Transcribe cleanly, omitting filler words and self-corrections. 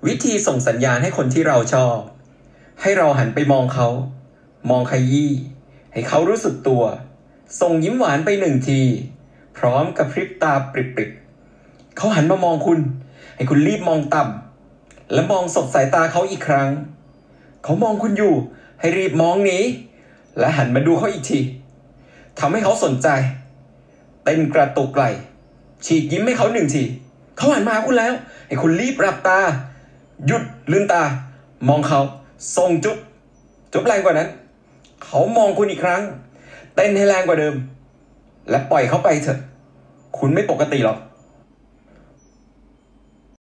วิธีส่งสัญญาณให้คนที่เราชอบให้เราหันไปมองเขามองขยี้ให้เขารู้สึกตัวส่งยิ้มหวานไปหนึ่งทีพร้อมกับพริบตาปริบๆเขาหันมามองคุณให้คุณรีบมองต่ำและมองสบสายตาเขาอีกครั้งเขามองคุณอยู่ให้รีบมองหนีและหันมาดูเขาอีกทีทำให้เขาสนใจเต้นกระตุกไหล่ฉีกยิ้มให้เขาหนึ่งทีเขาหันมาหาคุณแล้วให้คุณรีบหลับตาหยุดลืมตามองเขาส่งจุ๊บแรงกว่านั้นเขามองคุณอีกครั้งเต้นให้แรงกว่าเดิมและปล่อยเขาไปเถอะคุณไม่ปกติหรอก